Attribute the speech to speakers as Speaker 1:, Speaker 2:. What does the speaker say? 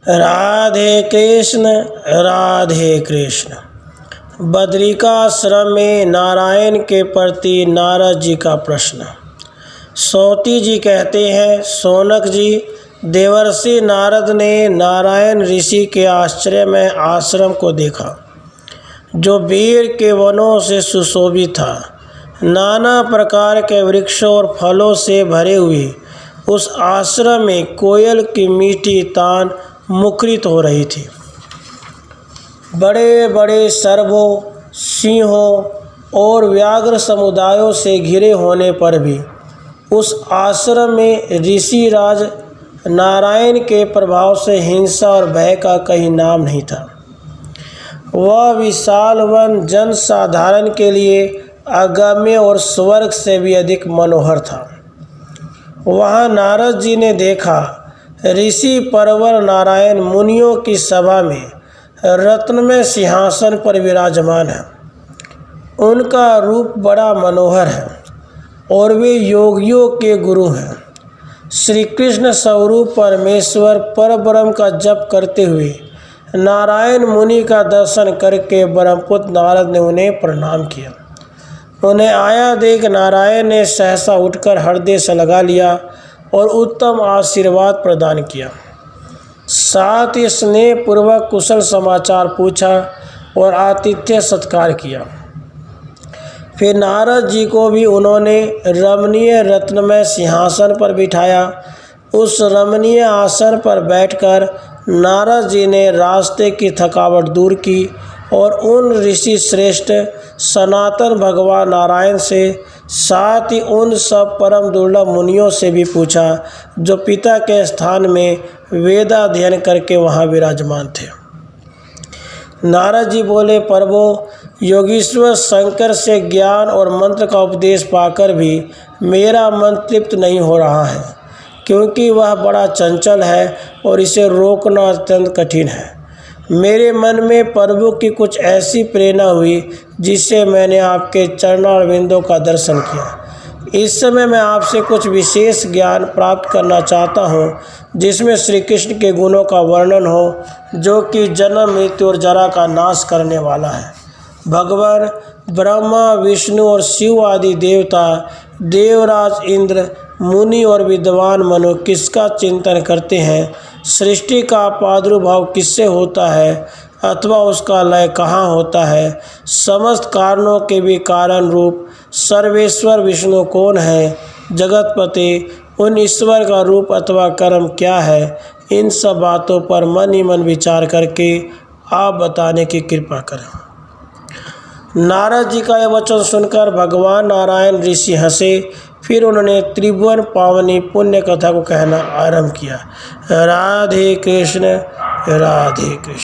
Speaker 1: राधे कृष्ण। बद्रिकाश्रम में नारायण के प्रति नारद जी का प्रश्न। सौती जी कहते हैं, सोनक जी, देवर्षि नारद ने नारायण ऋषि के आश्चर्यमय आश्रम को देखा, जो वीर के वनों से सुशोभित था। नाना प्रकार के वृक्षों और फलों से भरे हुए उस आश्रम में कोयल की मीठी तान मुखरित हो रही थी। बड़े बड़े सर्पों, सिंहों और व्याघ्र समुदायों से घिरे होने पर भी उस आश्रम में ऋषि राज नारायण के प्रभाव से हिंसा और भय का कहीं नाम नहीं था। वह विशाल वन जन साधारण के लिए अगम्य और स्वर्ग से भी अधिक मनोहर था। वहाँ नारद जी ने देखा, ऋषि परवर नारायण मुनियों की सभा में रत्नमय सिंहासन पर विराजमान है। उनका रूप बड़ा मनोहर है और वे योगियों के गुरु हैं। श्री कृष्ण स्वरूप परमेश्वर परब्रह्म का जप करते हुए नारायण मुनि का दर्शन करके ब्रह्मपुत्र नारद ने उन्हें प्रणाम किया। उन्हें आया देख नारायण ने सहसा उठकर हृदय से लगा लिया और उत्तम आशीर्वाद प्रदान किया। साथ ही स्नेह पूर्वक कुशल समाचार पूछा और आतिथ्य सत्कार किया। फिर नारद जी को भी उन्होंने रमणीय रत्नमय सिंहासन पर बिठाया। उस रमणीय आसन पर बैठकर नारद जी ने रास्ते की थकावट दूर की और उन ऋषि श्रेष्ठ सनातन भगवान नारायण से, साथ ही उन सब परम दुर्लभ मुनियों से भी पूछा, जो पिता के स्थान में वेदाध्ययन करके वहाँ विराजमान थे। नारद जी बोले, प्रभो, योगीश्वर शंकर से ज्ञान और मंत्र का उपदेश पाकर भी मेरा मन तृप्त नहीं हो रहा है, क्योंकि वह बड़ा चंचल है और इसे रोकना अत्यंत कठिन है। मेरे मन में प्रभु की कुछ ऐसी प्रेरणा हुई जिससे मैंने आपके चरणारविंदों का दर्शन किया। इस समय मैं आपसे कुछ विशेष ज्ञान प्राप्त करना चाहता हूँ, जिसमें श्री कृष्ण के गुणों का वर्णन हो, जो कि जन्म मृत्यु और जरा का नाश करने वाला है। भगवान ब्रह्मा, विष्णु और शिव आदि देवता, देवराज इंद्र, मुनि और विद्वान मनु किसका चिंतन करते हैं? सृष्टि का प्रादुर्भाव किससे होता है अथवा उसका लय कहाँ होता है? समस्त कारणों के भी कारण रूप सर्वेश्वर विष्णु कौन है? जगतपति, उन ईश्वर का रूप अथवा कर्म क्या है? इन सब बातों पर मन ही मन विचार करके आप बताने की कृपा करें। नारद जी का यह वचन सुनकर भगवान नारायण ऋषि हंसे। फिर उन्होंने त्रिभुवन पावनी पुण्य कथा को कहना आरंभ किया। राधे कृष्ण, राधे कृष्ण।